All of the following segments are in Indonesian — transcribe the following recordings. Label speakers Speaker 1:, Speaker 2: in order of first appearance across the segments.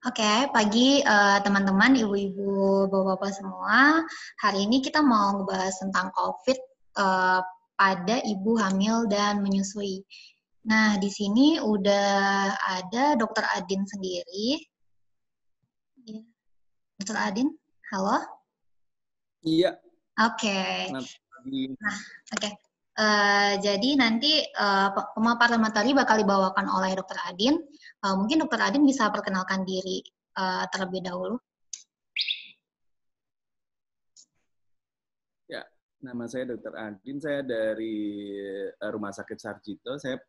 Speaker 1: Oke, pagi teman-teman, ibu-ibu, bapak-bapak semua. Hari ini kita mau ngebahas tentang COVID pada ibu hamil dan menyusui. Nah, di sini udah ada Dokter Adin sendiri. Iya. Dokter Adin, halo?
Speaker 2: Iya,
Speaker 1: Oke.
Speaker 2: selamat pagi.
Speaker 1: Nah, oke. Jadi nanti pemaparan materi bakal dibawakan oleh Dokter Adin. Mungkin Dokter Adin bisa perkenalkan diri terlebih dahulu.
Speaker 2: Ya, nama saya Dr. Adin. Saya dari Rumah Sakit Sarjito. Saya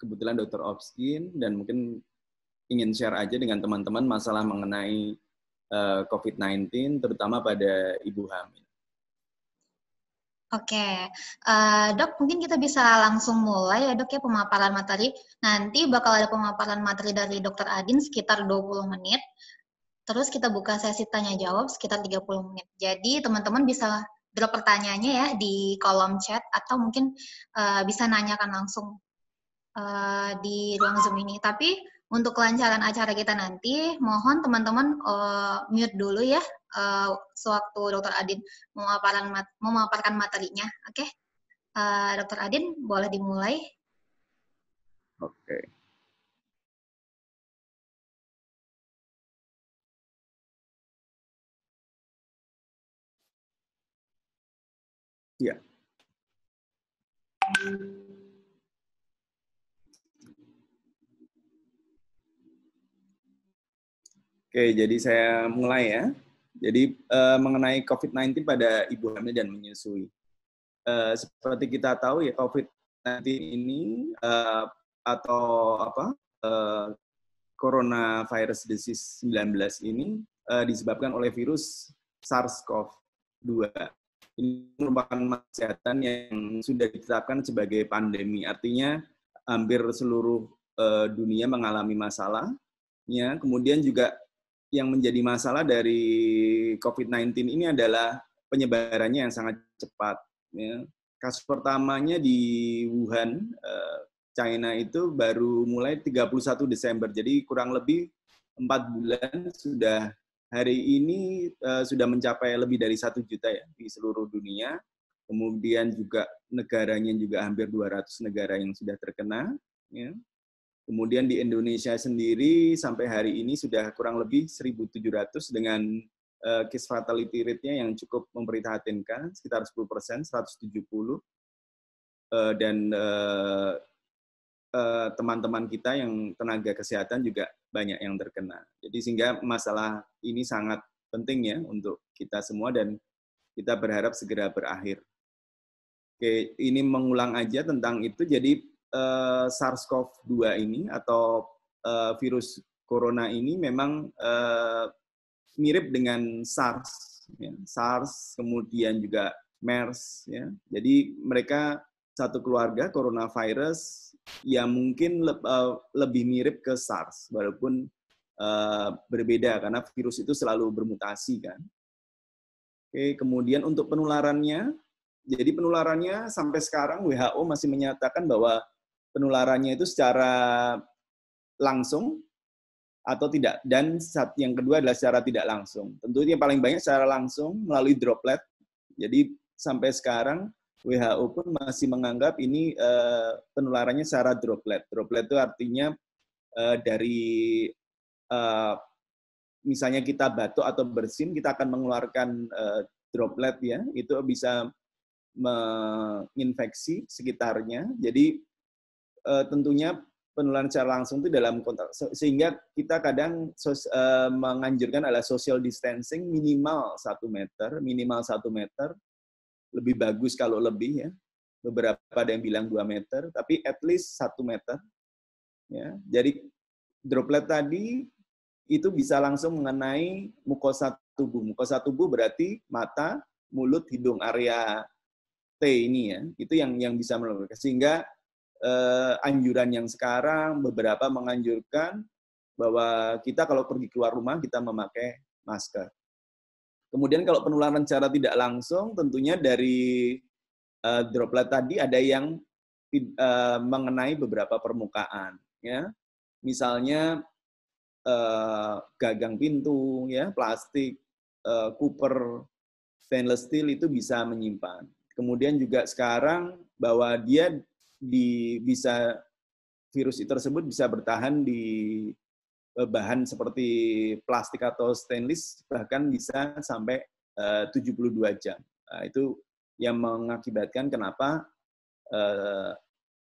Speaker 2: kebetulan dokter obstin dan mungkin ingin share aja dengan teman-teman masalah mengenai COVID-19, terutama pada ibu hamil.
Speaker 1: Oke, Dok, mungkin kita bisa langsung mulai ya Dok ya pemaparan materi. Nanti bakal ada pemaparan materi dari Dokter Adin sekitar 20 menit. Terus kita buka sesi tanya jawab sekitar 30 menit. Jadi teman-teman bisa drop pertanyaannya ya di kolom chat atau mungkin bisa nanyakan langsung di ruang Zoom ini. Tapi untuk kelancaran acara kita nanti, mohon teman-teman mute dulu ya sewaktu Dokter Adin memaparkan materinya. Oke, Dokter Adin boleh dimulai.
Speaker 2: Oke. Ya. Oke, jadi saya mulai ya. Jadi mengenai COVID-19 pada ibu hamil dan menyusui. Seperti kita tahu ya, COVID-19 ini atau coronavirus disease 19 ini disebabkan oleh virus SARS-CoV-2. Ini merupakan kesehatan yang sudah ditetapkan sebagai pandemi. Artinya hampir seluruh dunia mengalami masalah. Ya, kemudian juga yang menjadi masalah dari COVID-19 ini adalah penyebarannya yang sangat cepat. Ya. Kasus pertamanya di Wuhan, China itu baru mulai 31 Desember. Jadi kurang lebih 4 bulan sudah hari ini sudah mencapai lebih dari 1 juta ya di seluruh dunia. Kemudian juga negaranya juga hampir 200 negara yang sudah terkena. Ya. Kemudian di Indonesia sendiri sampai hari ini sudah kurang lebih 1.700 dengan case fatality rate-nya yang cukup memprihatinkan, sekitar 10%, 170. Dan teman-teman kita yang tenaga kesehatan juga banyak yang terkena. Jadi sehingga masalah ini sangat penting ya untuk kita semua dan kita berharap segera berakhir. Oke, ini mengulang aja tentang itu. Jadi SARS-CoV-2 ini atau virus corona ini memang mirip dengan SARS, ya. SARS, kemudian juga MERS. Ya. Jadi mereka satu keluarga coronavirus yang mungkin lebih mirip ke SARS, walaupun berbeda karena virus itu selalu bermutasi kan. Oke, kemudian untuk penularannya, jadi penularannya sampai sekarang WHO masih menyatakan bahwa penularannya itu secara langsung atau tidak, dan yang kedua adalah secara tidak langsung. Tentu yang paling banyak secara langsung melalui droplet. Jadi sampai sekarang WHO pun masih menganggap ini penularannya secara droplet. Droplet itu artinya dari misalnya kita batuk atau bersin, kita akan mengeluarkan droplet ya, itu bisa menginfeksi sekitarnya. Jadi tentunya penularan secara langsung itu dalam kontak, sehingga kita kadang menganjurkan adalah social distancing minimal 1 meter, lebih bagus kalau lebih ya. Beberapa ada yang bilang 2 meter, tapi at least 1 meter. Ya. Jadi droplet tadi itu bisa langsung mengenai mukosa tubuh. Mukosa tubuh berarti mata, mulut, hidung, area T ini ya. Itu yang bisa menularkan. Sehingga anjuran yang sekarang beberapa menganjurkan bahwa kita kalau pergi keluar rumah kita memakai masker. Kemudian kalau penularan secara tidak langsung tentunya dari droplet tadi ada yang mengenai beberapa permukaan ya. Misalnya gagang pintu, ya, plastik, copper, stainless steel itu bisa menyimpan. Kemudian juga sekarang bahwa dia bisa virus tersebut bisa bertahan di bahan seperti plastik atau stainless bahkan bisa sampai 72 jam. Nah, itu yang mengakibatkan kenapa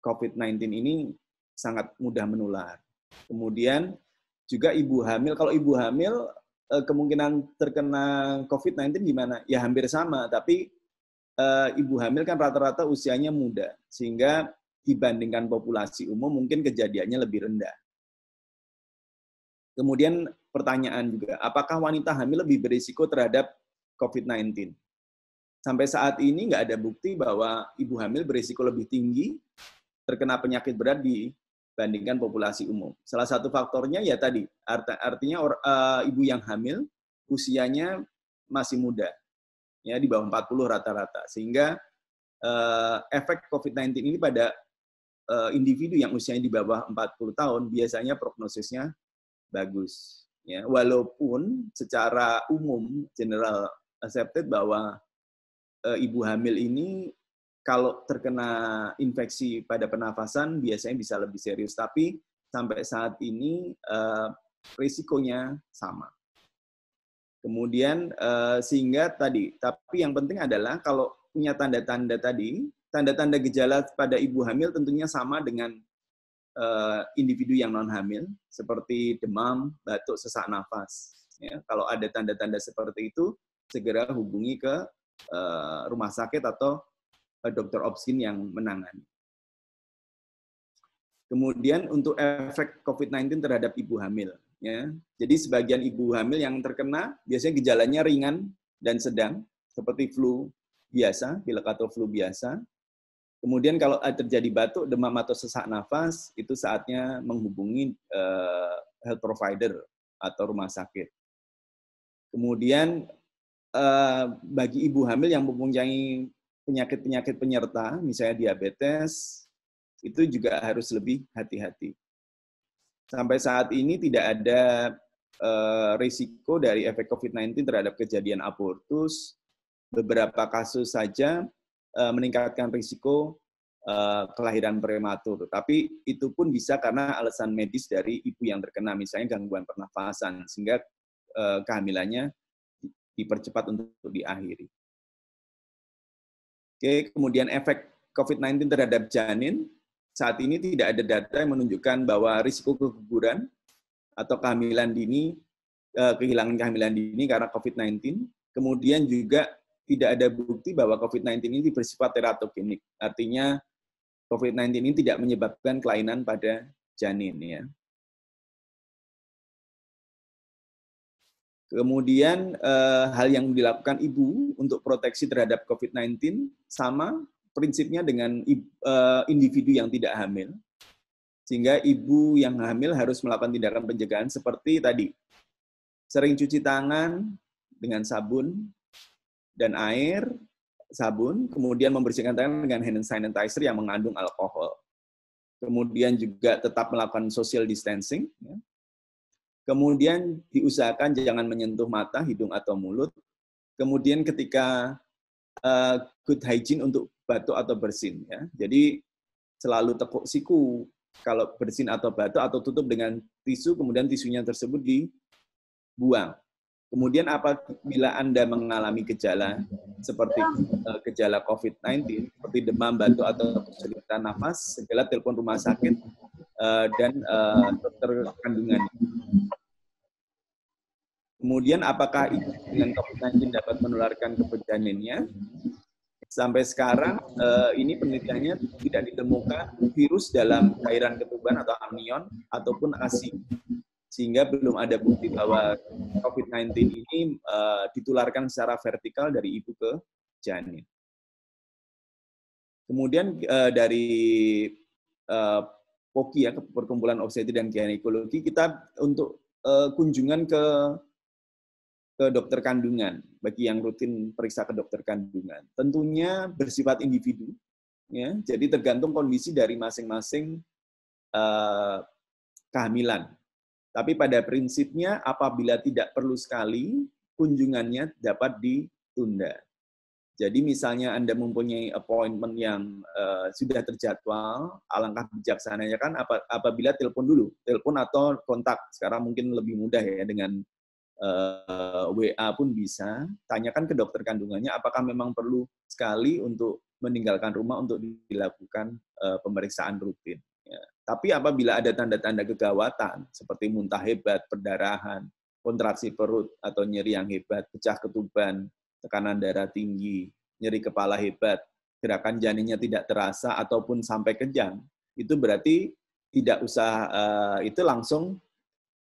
Speaker 2: COVID-19 ini sangat mudah menular. Kemudian juga ibu hamil, kalau ibu hamil kemungkinan terkena COVID-19 gimana? Ya hampir sama, tapi ibu hamil kan rata-rata usianya muda, sehingga dibandingkan populasi umum mungkin kejadiannya lebih rendah. Kemudian pertanyaan juga, apakah wanita hamil lebih berisiko terhadap COVID-19? Sampai saat ini nggak ada bukti bahwa ibu hamil berisiko lebih tinggi terkena penyakit berat dibandingkan populasi umum. Salah satu faktornya ya tadi, artinya ibu yang hamil usianya masih muda, ya di bawah 40 rata-rata, sehingga efek COVID-19 ini pada individu yang usianya di bawah 40 tahun biasanya prognosisnya bagus. Ya, walaupun secara umum general accepted bahwa ibu hamil ini kalau terkena infeksi pada pernafasan biasanya bisa lebih serius, tapi sampai saat ini risikonya sama. Kemudian sehingga tadi, tapi yang penting adalah kalau punya tanda-tanda tadi, tanda-tanda gejala pada ibu hamil tentunya sama dengan individu yang non hamil, seperti demam, batuk, sesak nafas. Ya, kalau ada tanda-tanda seperti itu, segera hubungi ke rumah sakit atau dokter obsgin yang menangani. Kemudian untuk efek COVID-19 terhadap ibu hamil. Ya. Jadi sebagian ibu hamil yang terkena biasanya gejalanya ringan dan sedang, seperti flu biasa, pilek atau flu biasa. Kemudian kalau terjadi batuk, demam atau sesak nafas, itu saatnya menghubungi health provider atau rumah sakit. Kemudian bagi ibu hamil yang mempunyai penyakit-penyakit penyerta, misalnya diabetes, itu juga harus lebih hati-hati. Sampai saat ini tidak ada risiko dari efek COVID-19 terhadap kejadian abortus. Beberapa kasus saja meningkatkan risiko kelahiran prematur. Tapi itu pun bisa karena alasan medis dari ibu yang terkena, misalnya gangguan pernafasan, sehingga kehamilannya dipercepat untuk diakhiri. Oke, kemudian efek COVID-19 terhadap janin, saat ini tidak ada data yang menunjukkan bahwa risiko keguguran atau kehamilan dini, kehilangan kehamilan dini karena COVID-19. Kemudian juga tidak ada bukti bahwa COVID-19 ini bersifat teratogenik. Artinya COVID-19 ini tidak menyebabkan kelainan pada janin. Ya. Kemudian hal yang dilakukan ibu untuk proteksi terhadap COVID-19 sama prinsipnya dengan individu yang tidak hamil. Sehingga ibu yang hamil harus melakukan tindakan pencegahan seperti tadi. Sering cuci tangan dengan sabun dan air, sabun, kemudian membersihkan tangan dengan hand sanitizer yang mengandung alkohol. Kemudian juga tetap melakukan social distancing. Kemudian diusahakan jangan menyentuh mata, hidung, atau mulut. Kemudian ketika good hygiene untuk batuk atau bersin. Ya. Jadi selalu tekuk siku kalau bersin atau batuk, atau tutup dengan tisu, kemudian tisunya tersebut dibuang. Kemudian apabila Anda mengalami gejala seperti gejala COVID-19, seperti demam, batuk, atau kesulitan nafas, segera telepon rumah sakit dan dokter kandungan. Kemudian apakah dengan COVID-19 dapat menularkan ke janinnya? Sampai sekarang ini penelitiannya tidak ditemukan virus dalam cairan ketuban atau amnion ataupun ASI. Sehingga belum ada bukti bahwa COVID-19 ini ditularkan secara vertikal dari ibu ke janin. Kemudian dari POGI, ya, Perkumpulan Obstetri dan Ginekologi, kita untuk kunjungan ke dokter kandungan, bagi yang rutin periksa ke dokter kandungan. Tentunya bersifat individu, ya, jadi tergantung kondisi dari masing-masing kehamilan. Tapi pada prinsipnya apabila tidak perlu sekali, kunjungannya dapat ditunda. Jadi misalnya Anda mempunyai appointment yang sudah terjadwal, alangkah bijaksananya kan apabila telepon dulu, telepon atau kontak. Sekarang mungkin lebih mudah ya dengan WA pun bisa. Tanyakan ke dokter kandungannya apakah memang perlu sekali untuk meninggalkan rumah untuk dilakukan pemeriksaan rutin. Ya. Tapi apabila ada tanda-tanda kegawatan seperti muntah hebat, perdarahan, kontraksi perut atau nyeri yang hebat, pecah ketuban, tekanan darah tinggi, nyeri kepala hebat, gerakan janinnya tidak terasa ataupun sampai kejang, itu berarti tidak usah itu langsung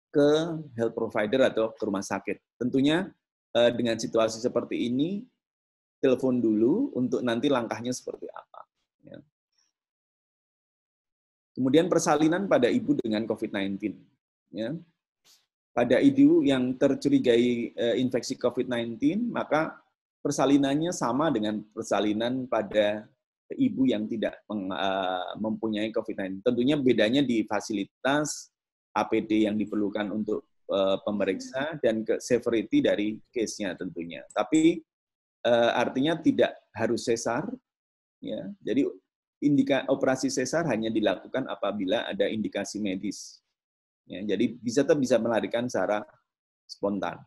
Speaker 2: ke health provider atau ke rumah sakit. Tentunya dengan situasi seperti ini, telepon dulu untuk nanti langkahnya seperti apa. Ya. Kemudian persalinan pada ibu dengan COVID-19. Ya. Pada ibu yang tercurigai infeksi COVID-19, maka persalinannya sama dengan persalinan pada ibu yang tidak mempunyai COVID-19. Tentunya bedanya di fasilitas, APD yang diperlukan untuk pemeriksa, dan ke severity dari case-nya tentunya. Tapi artinya tidak harus sesar. Ya. Jadi operasi sesar hanya dilakukan apabila ada indikasi medis. Ya, jadi bisa melarikan secara spontan.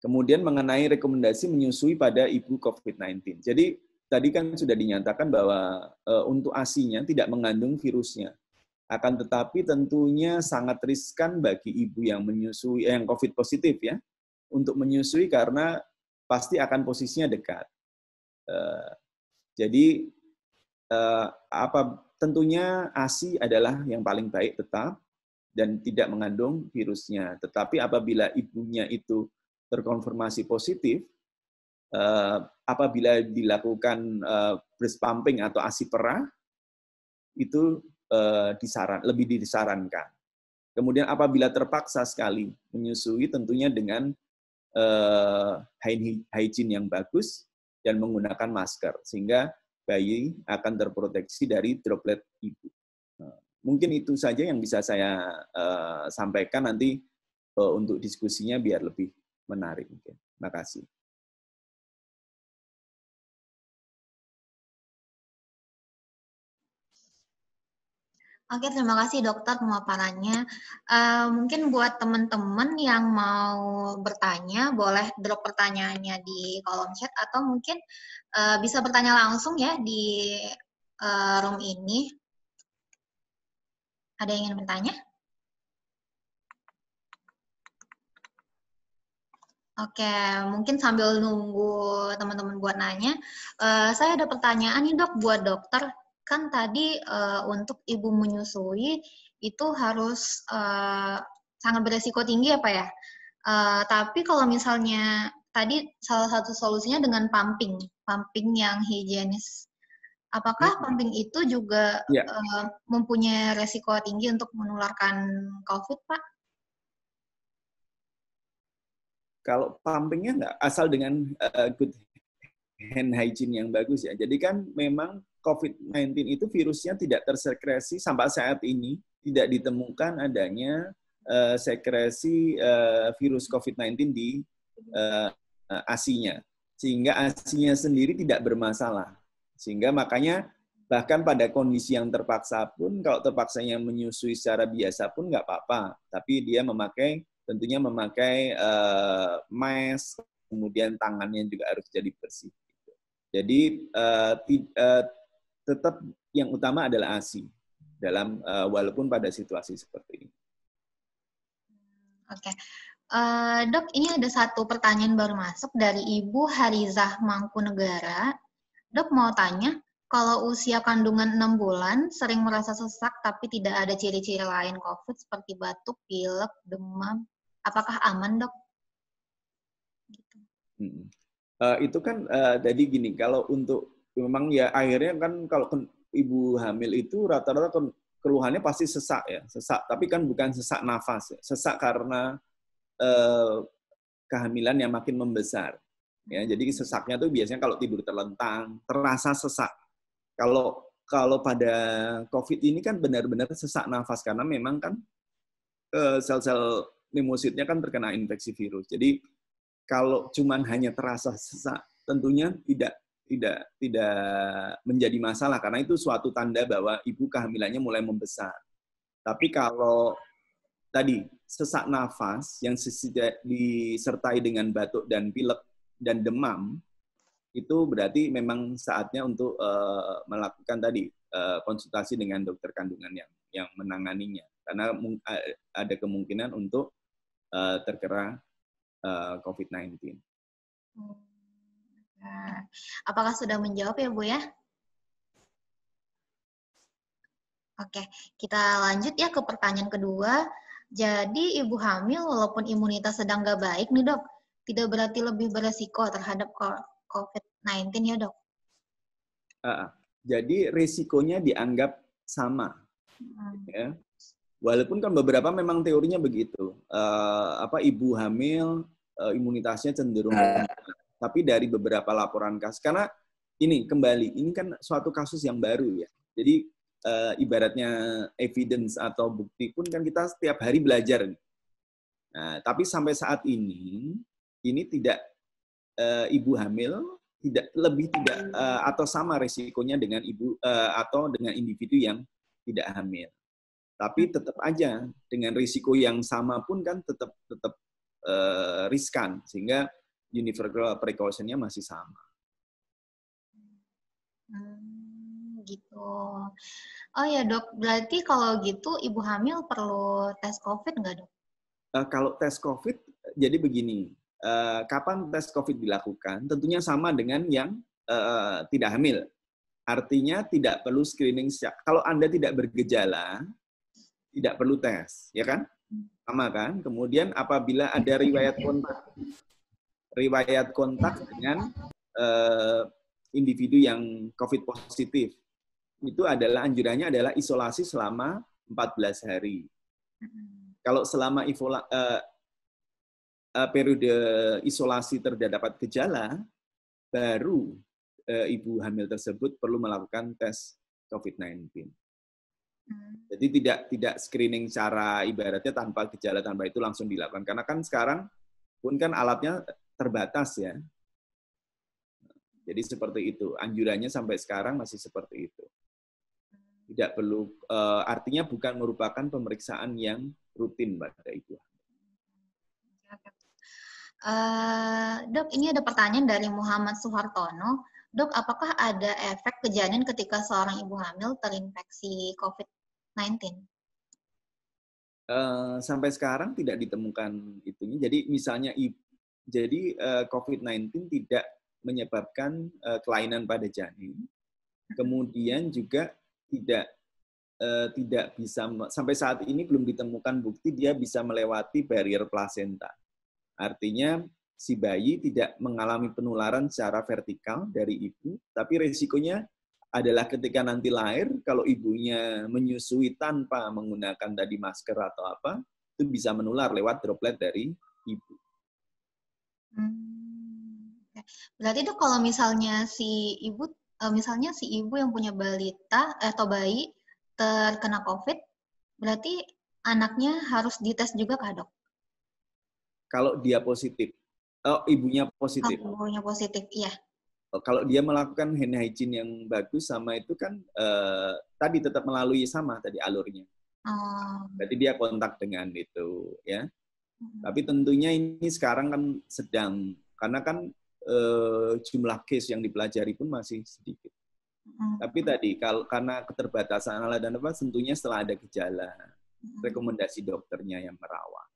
Speaker 2: Kemudian mengenai rekomendasi menyusui pada ibu COVID-19. Jadi tadi kan sudah dinyatakan bahwa untuk ASI-nya tidak mengandung virusnya. Akan tetapi tentunya sangat riskan bagi ibu yang menyusui yang COVID positif ya untuk menyusui karena pasti akan posisinya dekat. Jadi tentunya ASI adalah yang paling baik tetap dan tidak mengandung virusnya. Tetapi apabila ibunya itu terkonfirmasi positif, apabila dilakukan breast pumping atau ASI perah, itu lebih disarankan. Kemudian apabila terpaksa sekali menyusui, tentunya dengan hygiene yang bagus dan menggunakan masker, sehingga bayi akan terproteksi dari droplet ibu. Mungkin itu saja yang bisa saya sampaikan, nanti untuk diskusinya biar lebih menarik. Terima kasih.
Speaker 1: Oke, terima kasih dokter pemaparannya. Mungkin buat teman-teman yang mau bertanya, boleh drop pertanyaannya di kolom chat atau mungkin bisa bertanya langsung ya di room ini. Ada yang ingin bertanya? Oke, mungkin sambil nunggu teman-teman buat nanya, saya ada pertanyaan nih dok buat dokter. Kan tadi untuk ibu menyusui itu harus sangat beresiko tinggi ya Pak ya. Tapi kalau misalnya tadi salah satu solusinya dengan pumping yang higienis. Apakah pumping itu juga mempunyai resiko tinggi untuk menularkan COVID, Pak?
Speaker 2: Kalau pumpingnya nggak, asal dengan good hand hygiene yang bagus ya. Jadi kan memang COVID-19 itu virusnya tidak tersekresi sampai saat ini, tidak ditemukan adanya sekresi virus COVID-19 di ASI-nya. Sehingga ASI-nya sendiri tidak bermasalah. Sehingga makanya bahkan pada kondisi yang terpaksa pun, kalau terpaksanya menyusui secara biasa pun nggak apa-apa. Tapi dia tentunya memakai mask, kemudian tangannya juga harus jadi bersih. Jadi tetap yang utama adalah ASI dalam walaupun pada situasi seperti ini.
Speaker 1: Oke. Dok, ini ada satu pertanyaan baru masuk dari Ibu Harizah Mangkunegara. Dok mau tanya, kalau usia kandungan 6 bulan sering merasa sesak tapi tidak ada ciri-ciri lain COVID seperti batuk, pilek, demam, apakah aman dok? Gitu.
Speaker 2: Itu kan jadi gini, kalau untuk memang ya akhirnya kan kalau ibu hamil itu rata-rata keluhannya pasti sesak ya, sesak. Tapi kan bukan sesak nafas, ya. Sesak karena kehamilan yang makin membesar. Ya, jadi sesaknya tuh biasanya kalau tidur terlentang, terasa sesak. Kalau pada COVID ini kan benar-benar sesak nafas karena memang kan sel-sel limfositnya kan terkena infeksi virus. Jadi kalau cuman hanya terasa sesak, tentunya tidak menjadi masalah karena itu suatu tanda bahwa ibu kehamilannya mulai membesar. Tapi kalau tadi sesak nafas yang disertai dengan batuk dan pilek dan demam, itu berarti memang saatnya untuk melakukan tadi konsultasi dengan dokter kandungan yang menanganinya karena ada kemungkinan untuk terkena COVID-19.
Speaker 1: Nah, apakah sudah menjawab ya Bu ya? Oke, kita lanjut ya ke pertanyaan kedua. Jadi ibu hamil walaupun imunitas sedang nggak baik nih dok, tidak berarti lebih beresiko terhadap COVID-19 ya dok?
Speaker 2: Jadi risikonya dianggap sama. Ya. Walaupun kan beberapa memang teorinya begitu. Ibu hamil imunitasnya cenderung tapi dari beberapa laporan kasus, karena ini kan suatu kasus yang baru ya. Jadi ibaratnya evidence atau bukti pun kan kita setiap hari belajar. Nah, tapi sampai saat ini tidak ibu hamil tidak atau sama risikonya dengan ibu atau dengan individu yang tidak hamil. Tapi tetap aja dengan risiko yang sama pun kan tetap riskan sehingga universal precaution-nya masih sama.
Speaker 1: Gitu. Oh ya dok, berarti kalau gitu ibu hamil perlu tes COVID nggak dok?
Speaker 2: Kalau tes COVID, jadi begini, kapan tes COVID dilakukan? Tentunya sama dengan yang tidak hamil. Artinya tidak perlu screening. Kalau Anda tidak bergejala, tidak perlu tes, ya kan? Sama kan? Kemudian apabila ada riwayat kontak dengan individu yang COVID positif, itu adalah anjurannya adalah isolasi selama 14 hari. Kalau selama periode isolasi terdapat gejala, baru ibu hamil tersebut perlu melakukan tes COVID-19. Jadi tidak screening secara ibaratnya tanpa gejala tanpa itu langsung dilakukan. Karena kan sekarang pun kan alatnya terbatas ya. Jadi seperti itu. Anjurannya sampai sekarang masih seperti itu. Tidak perlu, artinya bukan merupakan pemeriksaan yang rutin pada ibu.
Speaker 1: Dok, ini ada pertanyaan dari Muhammad Suhartono. Dok, apakah ada efek kejadian ketika seorang ibu hamil terinfeksi COVID-19?
Speaker 2: Sampai sekarang tidak ditemukan itunya. Jadi misalnya, COVID-19 tidak menyebabkan kelainan pada janin. Kemudian juga tidak bisa, sampai saat ini belum ditemukan bukti dia bisa melewati barrier plasenta. Artinya si bayi tidak mengalami penularan secara vertikal dari ibu, tapi risikonya adalah ketika nanti lahir, kalau ibunya menyusui tanpa menggunakan tadi masker atau apa, itu bisa menular lewat droplet dari ibu.
Speaker 1: Berarti itu kalau misalnya si ibu yang punya balita atau bayi terkena COVID, berarti anaknya harus dites juga kah dok?
Speaker 2: Kalau dia positif, ibunya positif.
Speaker 1: Kalau ibunya positif, iya.
Speaker 2: Kalau dia melakukan hand hygiene yang bagus sama itu kan tadi tetap melalui sama tadi alurnya. Berarti dia kontak dengan itu ya. Tapi tentunya ini sekarang kan sedang, karena kan jumlah case yang dipelajari pun masih sedikit. Tapi tadi karena keterbatasan alat dan apa, tentunya setelah ada gejala, rekomendasi dokternya yang merawat.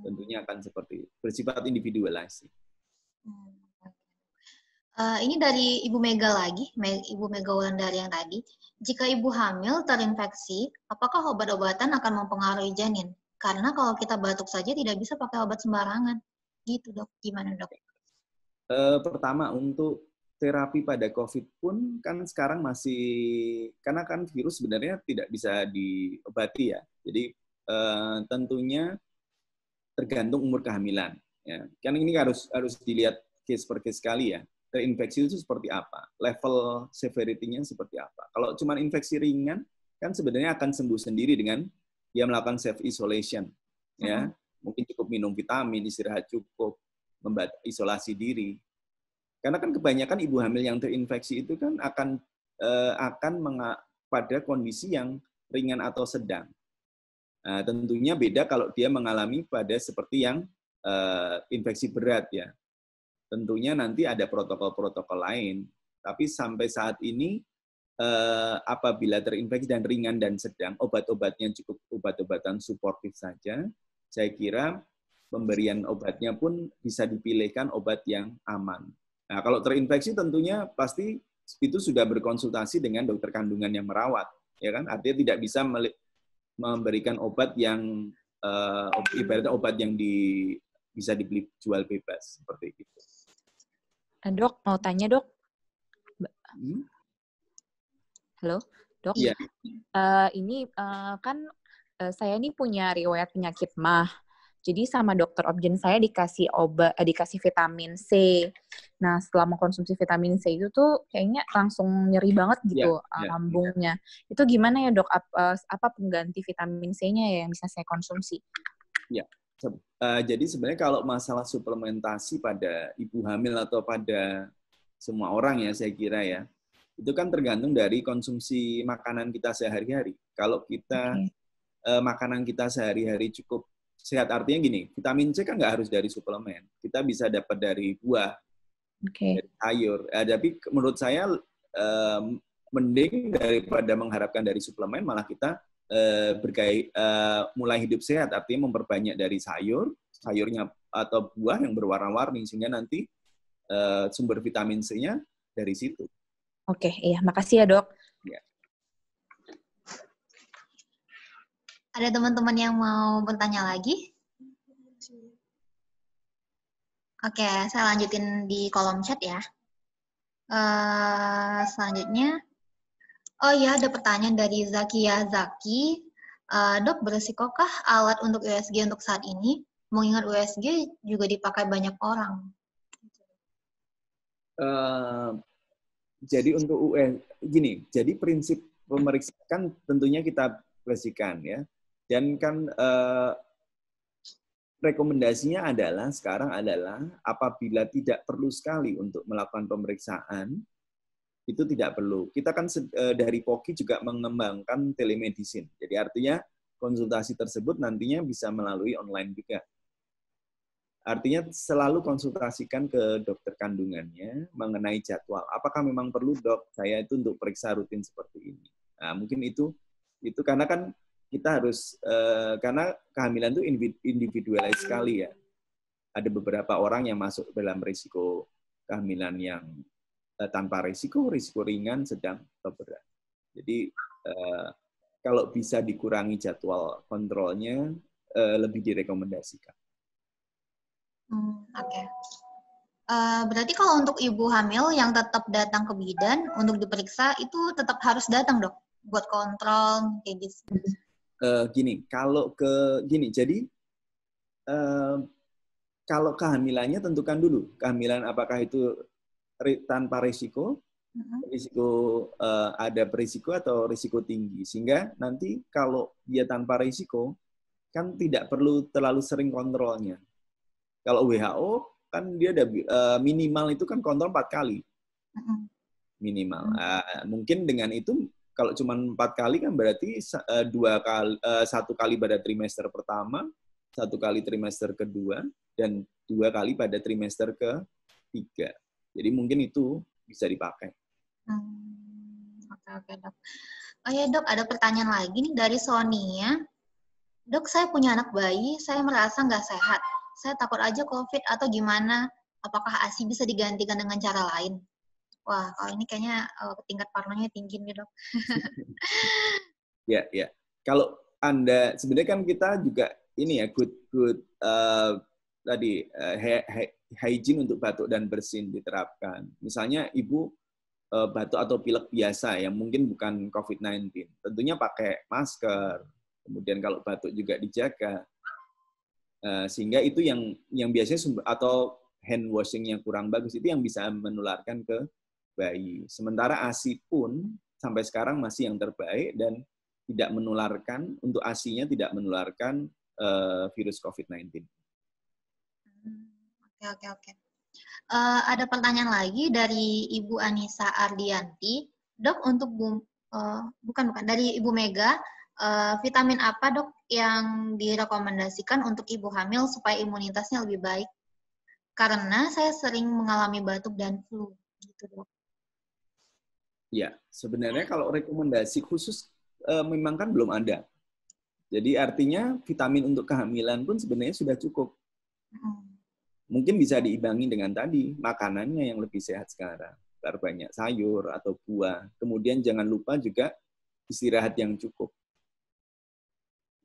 Speaker 2: Tentunya akan seperti bersifat individualisasi.
Speaker 1: Ini dari Ibu Mega lagi, Ibu Mega Wulandari yang tadi. Jika ibu hamil terinfeksi, apakah obat-obatan akan mempengaruhi janin? Karena kalau kita batuk saja tidak bisa pakai obat sembarangan. Gitu dok, gimana dok?
Speaker 2: Pertama, untuk terapi pada COVID pun kan sekarang masih, karena kan virus sebenarnya tidak bisa diobati ya. Jadi tentunya tergantung umur kehamilan. Ya. Kan ini harus dilihat case per case sekali ya. Terinfeksi itu seperti apa? Level severity-nya seperti apa? Kalau cuma infeksi ringan, kan sebenarnya akan sembuh sendiri dengan dia melakukan self isolation, ya. Mungkin cukup minum vitamin, istirahat cukup, isolasi diri. Karena kan kebanyakan ibu hamil yang terinfeksi itu kan akan pada kondisi yang ringan atau sedang. Nah, tentunya beda kalau dia mengalami pada seperti yang infeksi berat ya. Tentunya nanti ada protokol-protokol lain. Tapi sampai saat ini apabila terinfeksi dan ringan dan sedang, obat-obatnya cukup obat-obatan suportif saja. Saya kira pemberian obatnya pun bisa dipilihkan obat yang aman. Nah, kalau terinfeksi tentunya pasti itu sudah berkonsultasi dengan dokter kandungan yang merawat, ya kan? Artinya tidak bisa memberikan obat yang ibaratnya obat yang bisa dibeli jual bebas seperti itu.
Speaker 3: Dok, mau tanya dok. Halo, dok.
Speaker 2: Iya.
Speaker 3: Ini kan saya ini punya riwayat penyakit MAH. Jadi sama dokter obgyn saya dikasih dikasih vitamin C. Nah, setelah mengkonsumsi vitamin C itu tuh kayaknya langsung nyeri banget gitu lambungnya. Itu gimana ya dok? Apa pengganti vitamin C-nya ya yang bisa saya konsumsi?
Speaker 2: Ya. Jadi sebenarnya kalau masalah suplementasi pada ibu hamil atau pada semua orang ya saya kira ya, itu kan tergantung dari konsumsi makanan kita sehari-hari. Kalau kita makanan kita sehari-hari cukup sehat, artinya gini, vitamin C kan nggak harus dari suplemen. Kita bisa dapat dari buah, dari sayur. Tapi menurut saya mending daripada mengharapkan dari suplemen, malah kita mulai hidup sehat, artinya memperbanyak dari sayurnya atau buah yang berwarna-warni, sehingga nanti sumber vitamin C-nya dari situ.
Speaker 3: Oke, iya, makasih ya dok.
Speaker 2: Ya.
Speaker 1: Ada teman-teman yang mau bertanya lagi? Oke, saya lanjutin di kolom chat ya. Selanjutnya, oh ya, ada pertanyaan dari Zakia Zaki. Dok, beresikokah alat untuk USG untuk saat ini? Mengingat USG juga dipakai banyak orang.
Speaker 2: Jadi untuk gini, jadi prinsip pemeriksaan tentunya kita bersihkan ya. Dan kan rekomendasinya sekarang adalah apabila tidak perlu sekali untuk melakukan pemeriksaan, itu tidak perlu. Kita kan dari POKI juga mengembangkan telemedicine. Jadi artinya konsultasi tersebut nantinya bisa melalui online juga. Artinya selalu konsultasikan ke dokter kandungannya mengenai jadwal. Apakah memang perlu dok, saya itu untuk periksa rutin seperti ini. Nah, mungkin itu karena kan kita harus, karena kehamilan itu individualis sekali ya. Ada beberapa orang yang masuk dalam risiko kehamilan yang tanpa risiko ringan, sedang, atau berat. Jadi kalau bisa dikurangi jadwal kontrolnya, lebih direkomendasikan.
Speaker 1: Oke. Berarti kalau untuk ibu hamil yang tetap datang ke bidan untuk diperiksa, itu tetap harus datang dok? Buat kontrol, kayak gitu.
Speaker 2: Jadi kalau kehamilannya tentukan dulu. Kehamilan apakah itu tanpa risiko, ada berisiko atau risiko tinggi. Sehingga nanti kalau dia tanpa risiko, kan tidak perlu terlalu sering kontrolnya. Kalau WHO kan dia ada minimal itu kan kontrol 4 kali. Minimal. Mungkin dengan itu kalau cuma 4 kali kan berarti 1 kali pada trimester pertama, 1 kali trimester kedua, dan 2 kali pada trimester ketiga. Jadi mungkin itu bisa dipakai.
Speaker 1: Oke dok. Oh ya dok, ada pertanyaan lagi nih dari Sonia. Dok, saya punya anak bayi, saya merasa nggak sehat. Saya takut aja COVID atau gimana? Apakah ASI bisa digantikan dengan cara lain? Wah, kalau ini kayaknya tingkat parnonya tinggi nih dok.
Speaker 2: Ya. Kalau Anda, sebenarnya kan kita juga ini ya, good hygiene untuk batuk dan bersin diterapkan. Misalnya ibu batuk atau pilek biasa yang mungkin bukan COVID-19, tentunya pakai masker. Kemudian kalau batuk juga dijaga. Sehingga itu yang biasanya atau hand washing yang kurang bagus itu yang bisa menularkan ke bayi. Sementara ASI pun sampai sekarang masih yang terbaik dan tidak menularkan, untuk ASI-nya tidak menularkan virus COVID-19.
Speaker 1: Oke. Ada pertanyaan lagi dari Ibu Anissa Ardianti. Dok, untuk dari Ibu Mega, vitamin apa dok yang direkomendasikan untuk ibu hamil supaya imunitasnya lebih baik? Karena saya sering mengalami batuk dan flu, gitu dok.
Speaker 2: Ya, sebenarnya kalau rekomendasi khusus memang kan belum ada. Jadi artinya vitamin untuk kehamilan pun sebenarnya sudah cukup. Mungkin bisa diimbangi dengan tadi, makanannya yang lebih sehat sekarang. Banyak sayur atau buah. Kemudian jangan lupa juga istirahat yang cukup.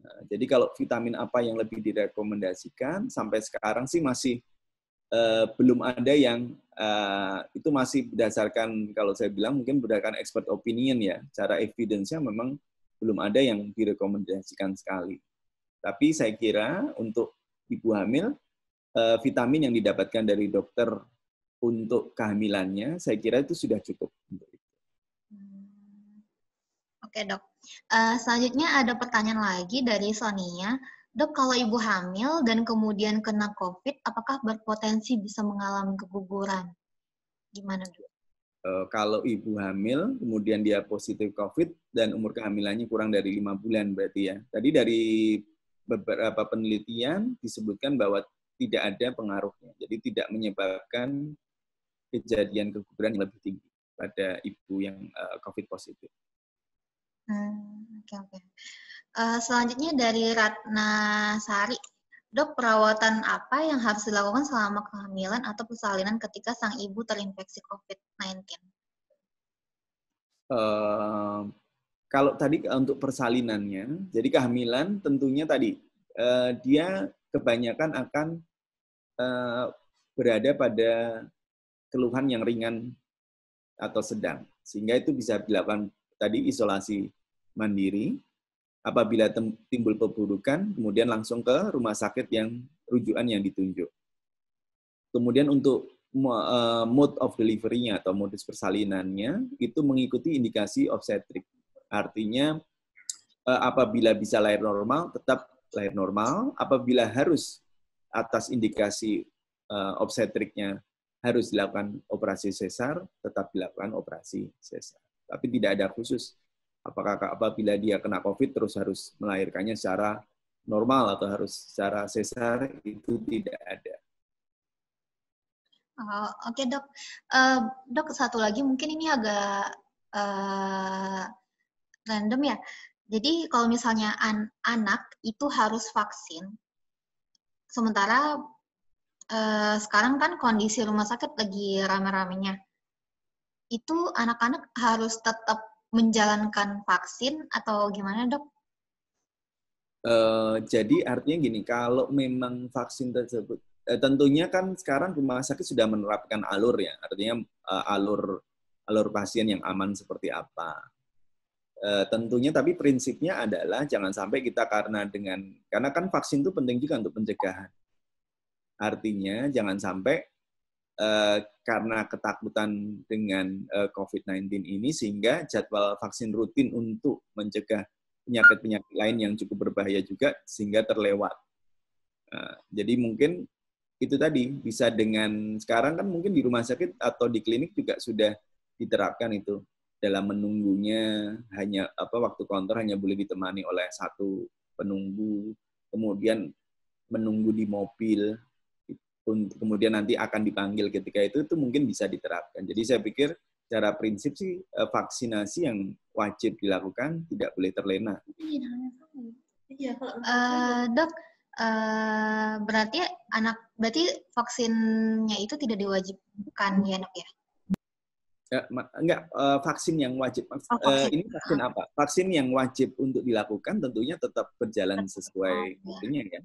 Speaker 2: Nah, jadi kalau vitamin apa yang lebih direkomendasikan, sampai sekarang sih masih belum ada yang, itu masih berdasarkan, kalau saya bilang mungkin berdasarkan expert opinion ya, cara evidence-nya memang belum ada yang direkomendasikan sekali. Tapi saya kira untuk ibu hamil, vitamin yang didapatkan dari dokter untuk kehamilannya, saya kira itu sudah cukup.
Speaker 1: Oke dok. Selanjutnya ada pertanyaan lagi dari Sonia. Dok, kalau ibu hamil dan kemudian kena COVID, apakah berpotensi bisa mengalami keguguran? Gimana dok?
Speaker 2: Kalau ibu hamil, kemudian dia positif COVID, dan umur kehamilannya kurang dari 5 bulan berarti ya. Tadi dari beberapa penelitian disebutkan bahwa tidak ada pengaruhnya. Jadi tidak menyebabkan kejadian keguguran yang lebih tinggi pada ibu yang COVID positif.
Speaker 1: Oke. Selanjutnya dari Ratna Sari. Dok, perawatan apa yang harus dilakukan selama kehamilan atau persalinan ketika sang ibu terinfeksi COVID-19?
Speaker 2: Kalau tadi untuk persalinannya, jadi kehamilan tentunya tadi, dia kebanyakan akan berada pada keluhan yang ringan atau sedang. Sehingga itu bisa dilakukan tadi isolasi mandiri. Apabila timbul perburukan, kemudian langsung ke rumah sakit yang rujukan yang ditunjuk. Kemudian untuk mode of delivery-nya atau modus persalinannya, itu mengikuti indikasi obstetrik. Artinya, apabila bisa lahir normal, tetap lahir normal. Apabila harus atas indikasi obstetriknya harus dilakukan operasi sesar, tetap dilakukan operasi sesar. Tapi tidak ada khusus. Apakah apabila dia kena COVID terus harus melahirkannya secara normal atau harus secara sesar, itu tidak ada.
Speaker 1: Oke dok. Dok, satu lagi mungkin ini agak random ya. Jadi kalau misalnya anak itu harus vaksin, sementara sekarang kan kondisi rumah sakit lagi rame-ramenya. Itu anak-anak harus tetap menjalankan vaksin atau gimana dok?
Speaker 2: Jadi artinya gini, kalau memang vaksin tersebut, tentunya kan sekarang rumah sakit sudah menerapkan alur ya, artinya alur pasien yang aman seperti apa. Tentunya tapi prinsipnya adalah jangan sampai kita karena kan vaksin itu penting juga untuk pencegahan. Artinya jangan sampai karena ketakutan dengan COVID-19 ini sehingga jadwal vaksin rutin untuk mencegah penyakit-penyakit lain yang cukup berbahaya juga sehingga terlewat. Jadi mungkin itu tadi bisa dengan sekarang kan mungkin di rumah sakit atau di klinik juga sudah diterapkan itu dalam menunggunya hanya waktu kontrol hanya boleh ditemani oleh satu penunggu, kemudian menunggu di mobil. Kemudian nanti akan dipanggil ketika itu mungkin bisa diterapkan. Jadi saya pikir secara prinsip sih vaksinasi yang wajib dilakukan tidak boleh terlena.
Speaker 1: Dok, berarti vaksinnya itu tidak diwajibkan ya dok ya?
Speaker 2: Enggak, vaksin yang wajib. Ini vaksin apa? Vaksin yang wajib untuk dilakukan tentunya tetap berjalan sesuai itunya kan.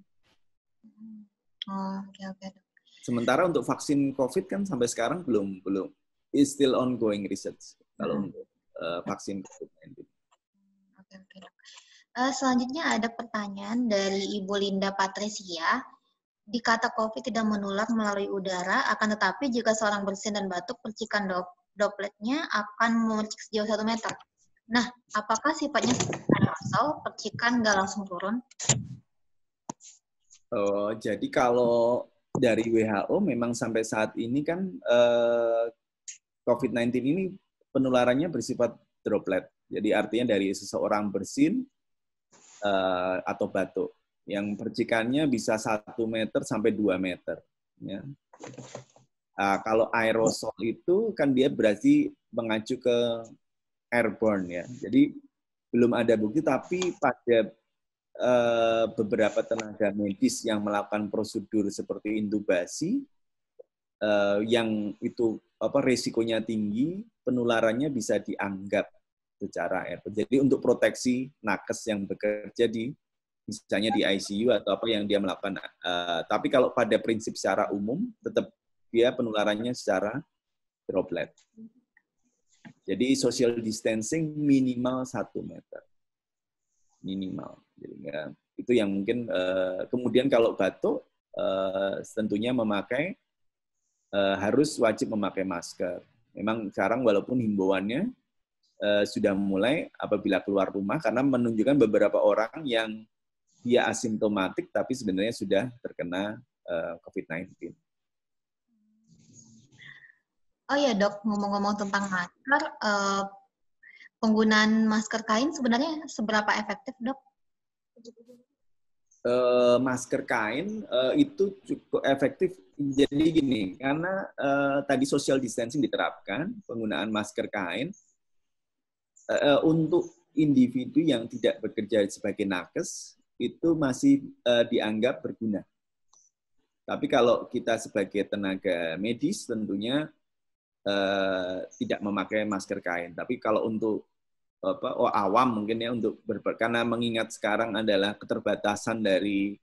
Speaker 1: Oke.
Speaker 2: Sementara untuk vaksin COVID kan sampai sekarang belum is still ongoing research kalau untuk vaksin COVID-19.
Speaker 1: Oke. Selanjutnya ada pertanyaan dari Ibu Linda Patricia. Dikata COVID tidak menular melalui udara, akan tetapi jika seorang bersin dan batuk, percikan dropletnya akan memercik sejauh 1 meter. Nah, apakah sifatnya aerosol, percikan nggak langsung turun?
Speaker 2: Jadi kalau dari WHO memang sampai saat ini kan COVID-19 ini penularannya bersifat droplet. Jadi artinya dari seseorang bersin atau batuk. Yang percikannya bisa 1 meter sampai 2 meter. Ya. Kalau aerosol itu kan dia berarti mengacu ke airborne ya. Jadi belum ada bukti, tapi pada beberapa tenaga medis yang melakukan prosedur seperti intubasi, yang itu resikonya tinggi, penularannya bisa dianggap secara airborne. Jadi untuk proteksi nakes yang bekerja di misalnya di ICU atau apa yang dia melakukan. Tapi kalau pada prinsip secara umum, tetap dia penularannya secara droplet. Jadi social distancing minimal 1 meter. Minimal. Jadi, ya, itu yang mungkin. Kemudian kalau batuk, tentunya harus wajib memakai masker. Memang sekarang walaupun himbauannya sudah mulai apabila keluar rumah, karena menunjukkan beberapa orang yang dia asimptomatik tapi sebenarnya sudah terkena COVID-19.
Speaker 1: Oh ya dok, ngomong-ngomong tentang masker, penggunaan masker kain sebenarnya seberapa efektif dok?
Speaker 2: Masker kain itu cukup efektif. Jadi gini, karena tadi social distancing diterapkan, penggunaan masker kain untuk individu yang tidak bekerja sebagai nakes itu masih dianggap berguna. Tapi kalau kita sebagai tenaga medis tentunya tidak memakai masker kain. Tapi kalau untuk awam mungkin ya untuk karena mengingat sekarang adalah keterbatasan dari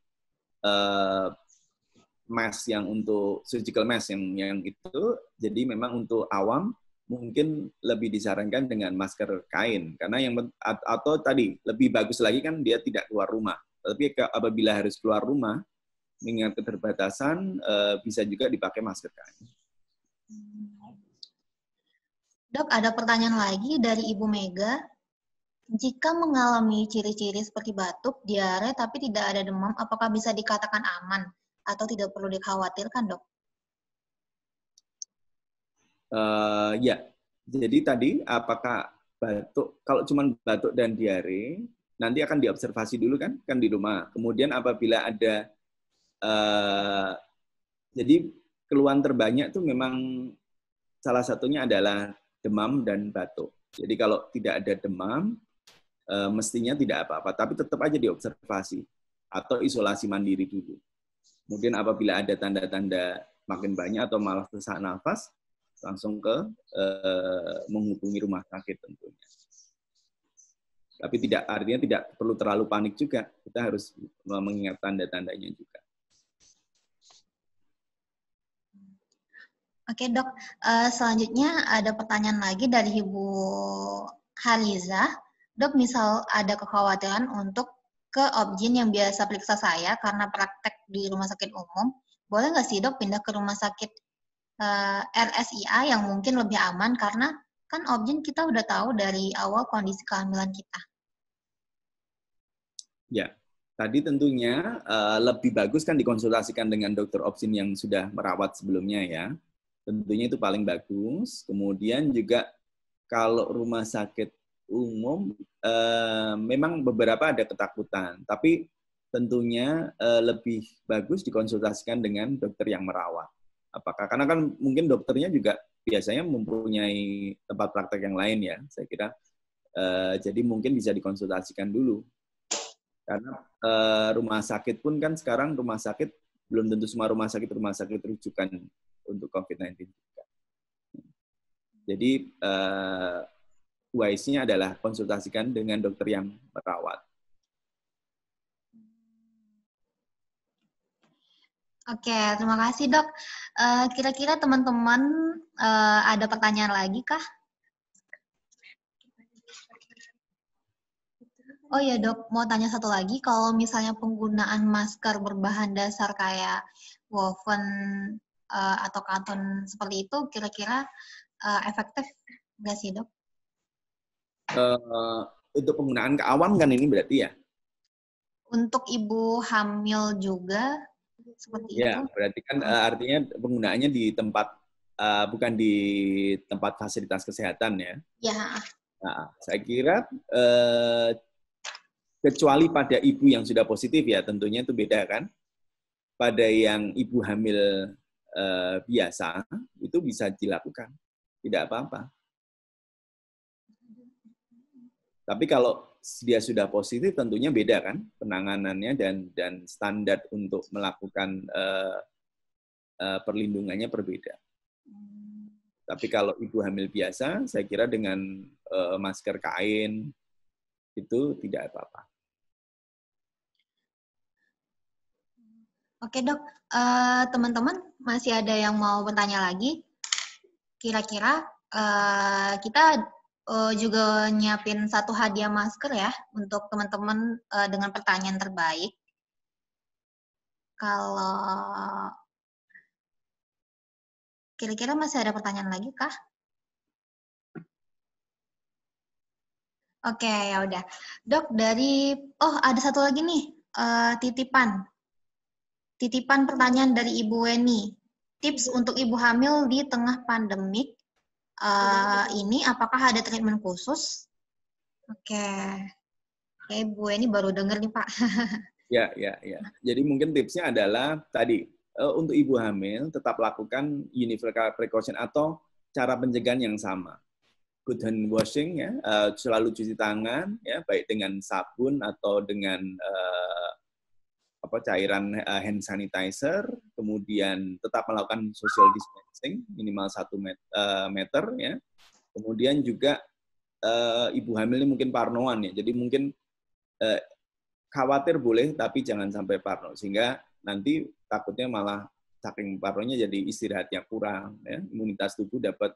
Speaker 2: mask yang untuk surgical mask yang itu, jadi memang untuk awam mungkin lebih disarankan dengan masker kain karena atau tadi lebih bagus lagi kan dia tidak keluar rumah. Tapi apabila harus keluar rumah mengingat keterbatasan bisa juga dipakai masker kain.
Speaker 1: Dok, ada pertanyaan lagi dari Ibu Mega. Jika mengalami ciri-ciri seperti batuk, diare, tapi tidak ada demam, apakah bisa dikatakan aman atau tidak perlu dikhawatirkan, dok?
Speaker 2: Ya, jadi tadi apakah batuk, kalau cuma batuk dan diare, nanti akan diobservasi dulu kan di rumah. Kemudian apabila ada, jadi keluhan terbanyak itu memang salah satunya adalah demam dan batuk. Jadi kalau tidak ada demam, mestinya tidak apa-apa, tapi tetap aja diobservasi atau isolasi mandiri dulu. Kemudian apabila ada tanda-tanda makin banyak atau malah sesak nafas, langsung ke menghubungi rumah sakit tentunya. Tapi artinya tidak perlu terlalu panik juga. Kita harus mengingat tanda-tandanya juga.
Speaker 1: Oke dok, selanjutnya ada pertanyaan lagi dari Ibu Haliza. Dok, misal ada kekhawatiran untuk ke Objin yang biasa periksa saya karena praktek di rumah sakit umum, boleh nggak sih dok pindah ke rumah sakit RSIA yang mungkin lebih aman karena kan Objin kita udah tahu dari awal kondisi kehamilan kita.
Speaker 2: Ya, tadi tentunya lebih bagus kan dikonsultasikan dengan dokter Objin yang sudah merawat sebelumnya ya. Tentunya itu paling bagus. Kemudian juga kalau rumah sakit umum memang beberapa ada ketakutan, tapi tentunya lebih bagus dikonsultasikan dengan dokter yang merawat. Apakah karena kan mungkin dokternya juga biasanya mempunyai tempat praktek yang lain ya, saya kira. Jadi mungkin bisa dikonsultasikan dulu. Karena rumah sakit pun kan sekarang rumah sakit belum tentu semua rumah sakit rujukan untuk COVID-19 juga. Jadi wise-nya adalah konsultasikan dengan dokter yang merawat.
Speaker 1: Oke, terima kasih dok. Kira-kira teman-teman ada pertanyaan lagi kah? Oh ya dok, mau tanya satu lagi, kalau misalnya penggunaan masker berbahan dasar kayak woven atau cotton seperti itu, kira-kira efektif nggak sih dok?
Speaker 2: Untuk penggunaan ke awam kan ini berarti ya?
Speaker 1: Untuk ibu hamil juga seperti
Speaker 2: Ya,
Speaker 1: itu.
Speaker 2: berarti kan artinya penggunaannya di tempat bukan di tempat fasilitas kesehatan ya.
Speaker 1: Ya.
Speaker 2: Nah, saya kira kecuali pada ibu yang sudah positif ya, tentunya itu beda kan. Pada yang ibu hamil biasa itu bisa dilakukan, tidak apa-apa. Tapi kalau dia sudah positif, tentunya beda kan penanganannya dan standar untuk melakukan perlindungannya berbeda. Tapi kalau ibu hamil biasa, saya kira dengan masker kain itu tidak apa-apa.
Speaker 1: Oke dok, teman-teman masih ada yang mau bertanya lagi? Kira-kira kita juga nyiapin satu hadiah masker ya untuk teman-teman dengan pertanyaan terbaik. Kalau kira-kira masih ada pertanyaan lagi kah? Oke, ya udah. Dok, ada satu lagi nih, titipan pertanyaan dari Ibu Weni. Tips untuk ibu hamil di tengah pandemik ini, apakah ada treatment khusus? Oke, Ibu Weni baru dengar nih Pak.
Speaker 2: Ya. Jadi mungkin tipsnya adalah tadi, untuk ibu hamil tetap lakukan universal precaution atau cara pencegahan yang sama. Good hand washing ya, selalu cuci tangan ya, baik dengan sabun atau dengan cairan hand sanitizer, kemudian tetap melakukan social distancing minimal 1 meter ya. Kemudian juga ibu hamil ini mungkin parnoan ya, jadi mungkin khawatir boleh tapi jangan sampai parno, sehingga nanti takutnya malah saking parnonya jadi istirahatnya kurang ya, imunitas tubuh dapat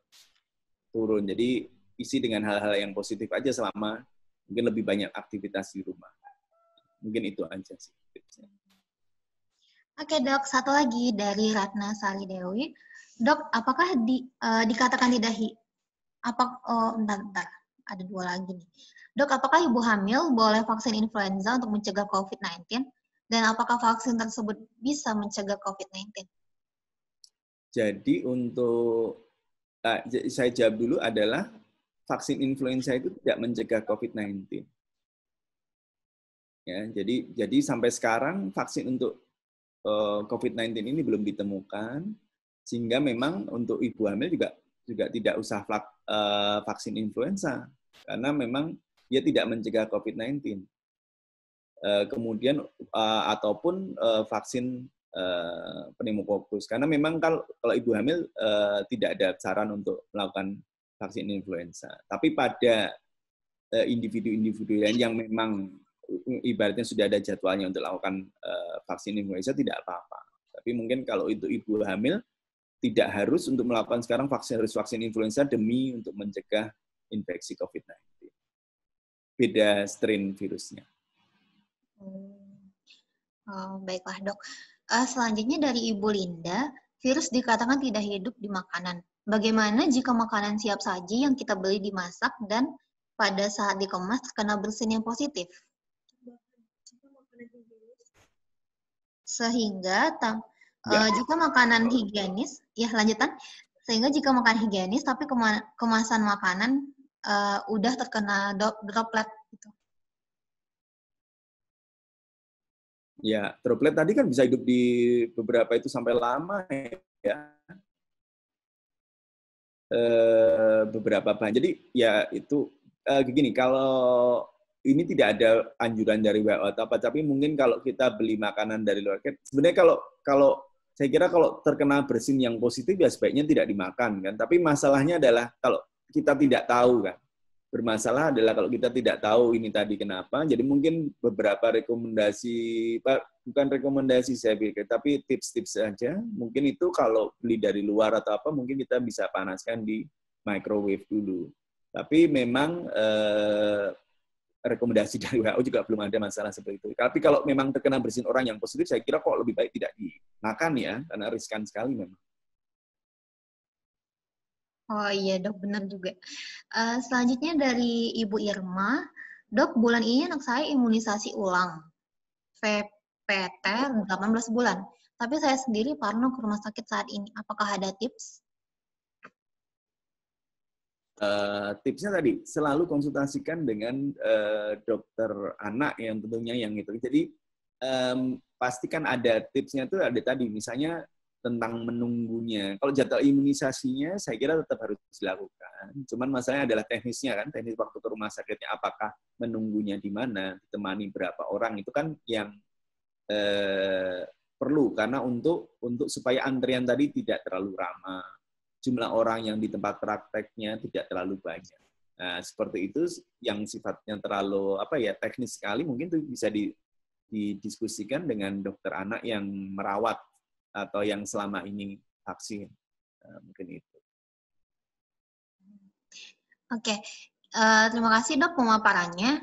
Speaker 2: turun. Jadi isi dengan hal-hal yang positif aja selama mungkin lebih banyak aktivitas di rumah. Mungkin itu aja sih tipsnya.
Speaker 1: Oke dok, satu lagi dari Ratna Sari Dewi. Dok, apakah dikatakan tidak bentar, ada dua lagi nih. Dok, apakah ibu hamil boleh vaksin influenza untuk mencegah COVID-19? Dan apakah vaksin tersebut bisa mencegah COVID-19?
Speaker 2: Jadi untuk saya jawab dulu adalah vaksin influenza itu tidak mencegah COVID-19. Ya, jadi sampai sekarang vaksin untuk COVID-19 ini belum ditemukan, sehingga memang untuk ibu hamil juga tidak usah vaksin influenza, karena memang dia tidak mencegah COVID-19. Kemudian ataupun vaksin pneumokokus, karena memang kalau ibu hamil tidak ada saran untuk melakukan vaksin influenza. Tapi pada individu-individu yang memang ibaratnya sudah ada jadwalnya untuk melakukan vaksin influenza, tidak apa-apa. Tapi mungkin kalau itu ibu hamil, tidak harus untuk melakukan sekarang vaksin influenza demi untuk mencegah infeksi COVID-19. Beda strain virusnya.
Speaker 1: Baiklah dok. Selanjutnya dari Ibu Linda, virus dikatakan tidak hidup di makanan. Bagaimana jika makanan siap saji yang kita beli dimasak dan pada saat dikemas terkena bersin yang positif? Sehingga jika makanan higienis, ya lanjutan, sehingga jika makanan higienis tapi kemasan makanan udah terkena droplet gitu.
Speaker 2: Ya, droplet tadi kan bisa hidup di beberapa itu sampai lama ya. Beberapa bahan. Jadi ya itu begini, kalau ini tidak ada anjuran dari WHO atau apa, tapi mungkin kalau kita beli makanan dari luar, sebenarnya kalau saya kira kalau terkena bersin yang positif ya sebaiknya tidak dimakan kan. Tapi masalahnya adalah kalau kita tidak tahu kan. Bermasalah adalah kalau kita tidak tahu ini tadi kenapa. Jadi mungkin beberapa rekomendasi, bukan rekomendasi saya pikir, tapi tips-tips saja. Mungkin itu kalau beli dari luar atau apa, mungkin kita bisa panaskan di microwave dulu. Tapi memang rekomendasi dari WHO juga belum ada masalah seperti itu. Tapi kalau memang terkena bersin orang yang positif, saya kira kok lebih baik tidak dimakan ya, karena riskan sekali memang.
Speaker 1: Oh iya dok, benar juga. Selanjutnya dari Ibu Irma, dok bulan ini anak saya imunisasi ulang, VPT 18 bulan. Tapi saya sendiri parno ke rumah sakit saat ini. Apakah ada tips?
Speaker 2: Tipsnya tadi selalu konsultasikan dengan dokter anak yang tentunya yang itu. Jadi pastikan ada tipsnya tuh ada tadi misalnya tentang menunggunya. Kalau jadwal imunisasinya saya kira tetap harus dilakukan. Cuman masalahnya adalah teknisnya kan, teknis waktu ke rumah sakitnya apakah menunggunya di mana, ditemani berapa orang itu kan yang perlu karena untuk supaya antrian tadi tidak terlalu ramah, jumlah orang yang di tempat prakteknya tidak terlalu banyak. Nah, seperti itu yang sifatnya terlalu teknis sekali mungkin itu bisa didiskusikan dengan dokter anak yang merawat atau yang selama ini vaksin. Mungkin itu.
Speaker 1: Oke, terima kasih dok pemaparannya.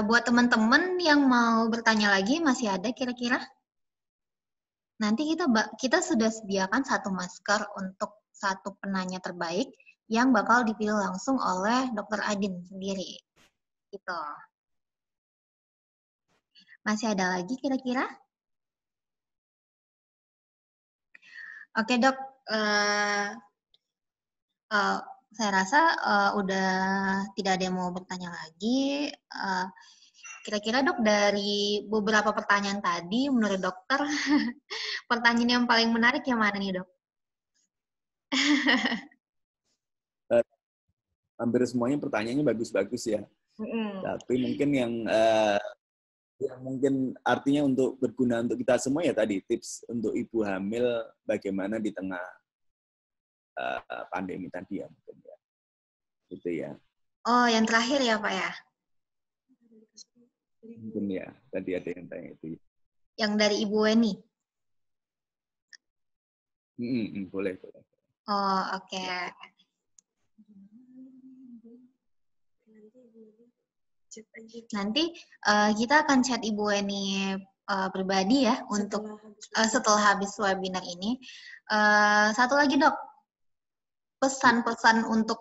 Speaker 1: Buat teman-teman yang mau bertanya lagi, masih ada kira-kira? Nanti kita sudah sediakan satu masker untuk satu penanya terbaik yang bakal dipilih langsung oleh Dr. Adin sendiri. Gitu. Masih ada lagi kira-kira? Oke dok, saya rasa udah tidak ada yang mau bertanya lagi. Kira-kira dok dari beberapa pertanyaan tadi, menurut dokter, pertanyaan yang paling menarik yang mana nih dok?
Speaker 2: Hampir semuanya pertanyaannya bagus-bagus ya. Tapi mungkin yang mungkin artinya untuk berguna untuk kita semua ya tadi tips untuk ibu hamil bagaimana di tengah pandemi tadi ya mungkin ya. Gitu ya.
Speaker 1: Oh, yang terakhir ya Pak ya?
Speaker 2: Mungkin ya, tadi ada yang tanya itu.
Speaker 1: Yang dari Ibu Weni?
Speaker 2: Boleh.
Speaker 1: Oh, oke. Nanti kita akan chat Ibu Weni pribadi ya untuk setelah habis webinar ini. Satu lagi dok, pesan-pesan untuk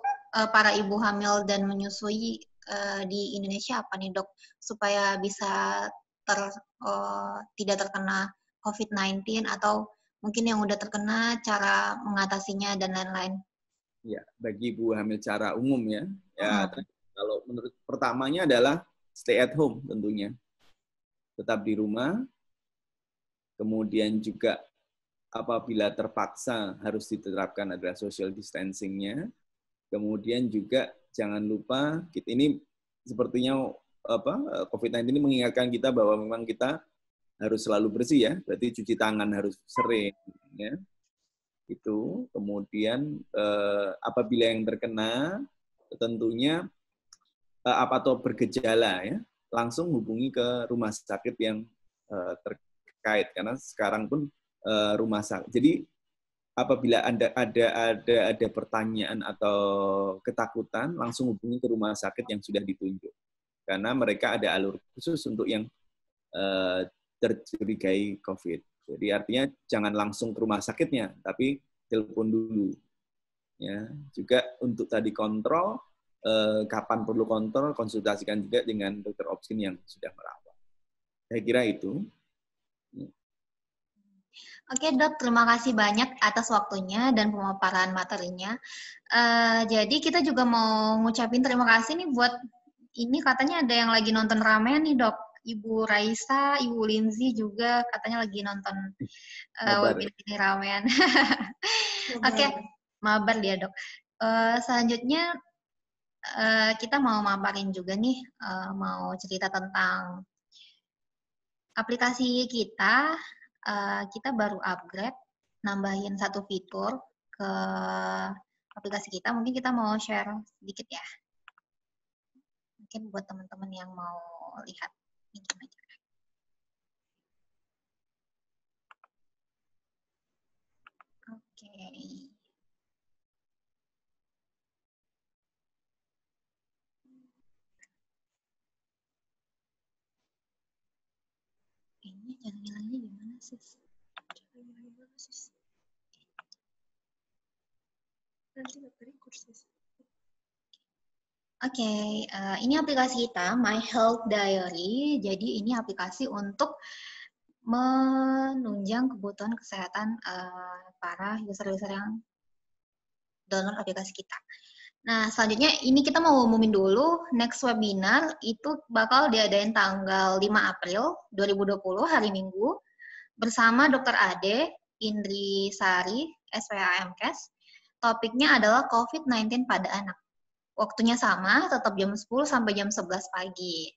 Speaker 1: para ibu hamil dan menyusui di Indonesia apa nih dok, supaya bisa tidak terkena COVID-19 atau mungkin yang udah terkena cara mengatasinya dan lain-lain.
Speaker 2: Ya, bagi ibu hamil secara umum ya. Ya, kalau menurut pertamanya adalah stay at home tentunya. Tetap di rumah. Kemudian juga apabila terpaksa harus diterapkan adalah social distancing-nya. Kemudian juga jangan lupa ini sepertinya COVID-19 ini mengingatkan kita bahwa memang kita harus selalu bersih ya. Berarti cuci tangan harus sering ya. Itu kemudian apabila yang terkena tentunya atau bergejala ya langsung hubungi ke rumah sakit yang terkait karena sekarang pun rumah sakit. Jadi apabila ada pertanyaan atau ketakutan langsung hubungi ke rumah sakit yang sudah ditunjuk karena mereka ada alur khusus untuk yang tercurigai COVID. Jadi artinya jangan langsung ke rumah sakitnya, tapi telepon dulu. Ya, juga untuk tadi kontrol, kapan perlu kontrol, konsultasikan juga dengan dokter obstin yang sudah merawat. Saya kira itu.
Speaker 1: Oke dok, terima kasih banyak atas waktunya dan pemaparan materinya. Jadi kita juga mau ngucapin terima kasih nih buat ini katanya ada yang lagi nonton ramean nih dok. Ibu Raisa, Ibu Linzi juga katanya lagi nonton webinar ini ramean. Oke, mabar dia dok. Selanjutnya kita mau maparin juga nih, mau cerita tentang aplikasi kita. Kita baru upgrade, nambahin satu fitur ke aplikasi kita. Mungkin kita mau share sedikit ya. Mungkin buat teman-teman yang mau lihat ini aja. Oke. Ini cara ngilangnya gimana sih? Oke, ini aplikasi kita, My Health Diary. Jadi ini aplikasi untuk menunjang kebutuhan kesehatan para user-user yang download aplikasi kita. Nah, selanjutnya ini kita mau umumin dulu, next webinar itu bakal diadain tanggal 5 April 2020, hari Minggu, bersama Dr. Ade, Indri Sari, SPAMKes. Topiknya adalah COVID-19 pada anak. Waktunya sama, tetap jam 10 sampai jam 11 pagi.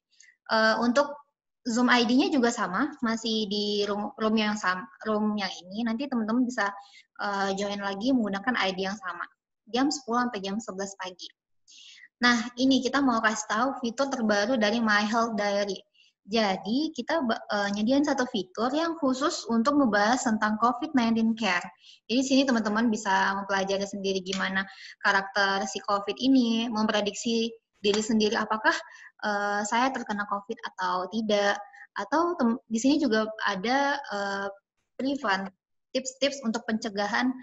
Speaker 1: Untuk Zoom ID-nya juga sama, masih di room yang sama, room yang ini. Nanti teman-teman bisa join lagi menggunakan ID yang sama. Jam 10 sampai jam 11 pagi. Nah, ini kita mau kasih tahu fitur terbaru dari My Health Diary. Jadi, kita nyediain satu fitur yang khusus untuk membahas tentang COVID-19 Care. Jadi, sini teman-teman bisa mempelajari sendiri gimana karakter si COVID ini, memprediksi diri sendiri apakah saya terkena COVID atau tidak. Atau di sini juga ada prevent, tips-tips untuk pencegahan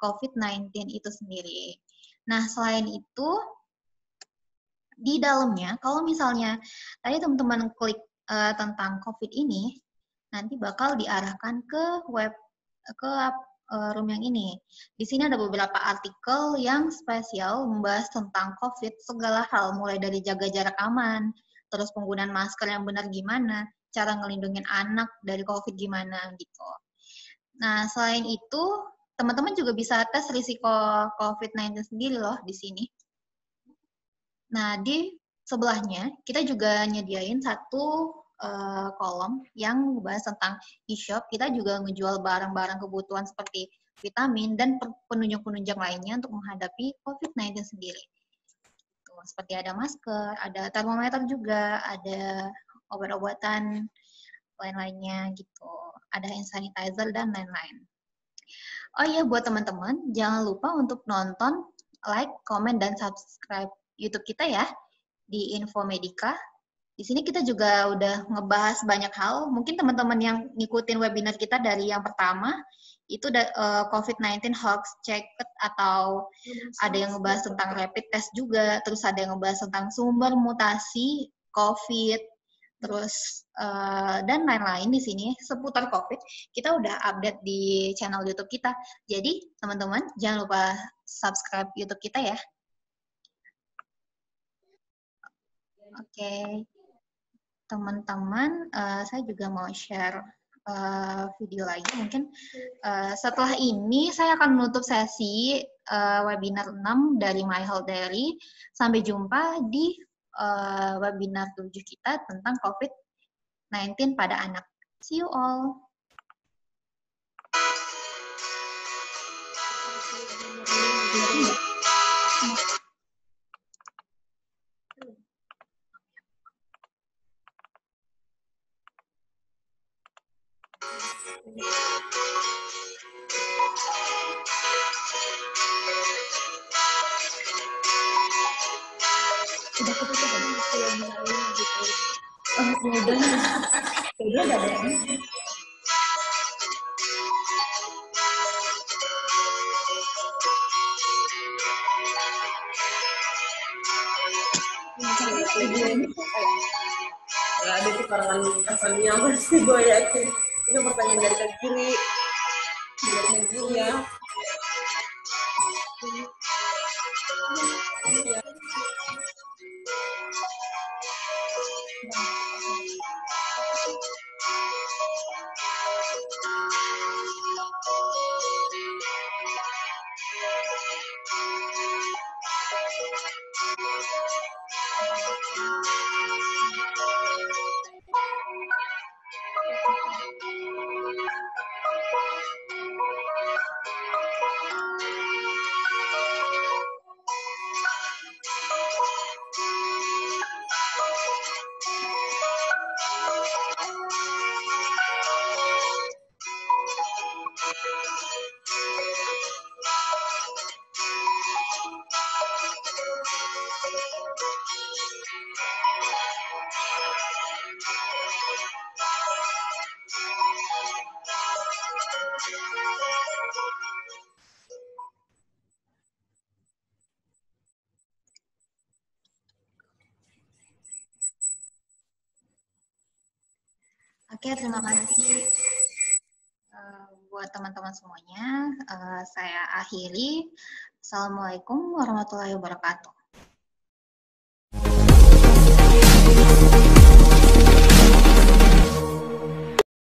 Speaker 1: COVID-19 itu sendiri. Nah, selain itu, di dalamnya, kalau misalnya tadi teman-teman klik tentang COVID ini, nanti bakal diarahkan ke room yang ini. Di sini ada beberapa artikel yang spesial membahas tentang COVID, segala hal, mulai dari jaga jarak aman, terus penggunaan masker yang benar gimana, cara ngelindungin anak dari COVID gimana, gitu. Nah, selain itu, teman-teman juga bisa tes risiko COVID-19 sendiri loh di sini. Nah, di sebelahnya kita juga nyediain satu kolom yang membahas tentang e-shop. Kita juga menjual barang-barang kebutuhan seperti vitamin dan penunjang-penunjang lainnya untuk menghadapi COVID-19 sendiri. Seperti ada masker, ada termometer juga, ada obat-obatan lain-lainnya gitu. Ada hand sanitizer dan lain-lain. Oh iya, buat teman-teman, jangan lupa untuk nonton, like, komen, dan subscribe YouTube kita ya, di Info Medika. Di sini kita juga udah ngebahas banyak hal. Mungkin teman-teman yang ngikutin webinar kita dari yang pertama, itu COVID-19 hoax check, atau ada yang ngebahas tentang rapid test juga, terus ada yang ngebahas tentang sumber mutasi COVID, terus dan lain-lain di sini seputar COVID. Kita udah update di channel YouTube kita. Jadi teman-teman jangan lupa subscribe YouTube kita ya. Oke, teman-teman, saya juga mau share video lagi. Mungkin setelah ini saya akan menutup sesi webinar 6 dari My Health Diary. Sampai jumpa di webinar 7 kita tentang COVID-19 pada anak. See you all.
Speaker 4: Nggak ada kekurangan asalnya pasti gue yakin itu pertanyaan dari kaki kiri ya.
Speaker 1: Oke, terima kasih buat teman-teman semuanya. Saya akhiri. Assalamualaikum warahmatullahi wabarakatuh.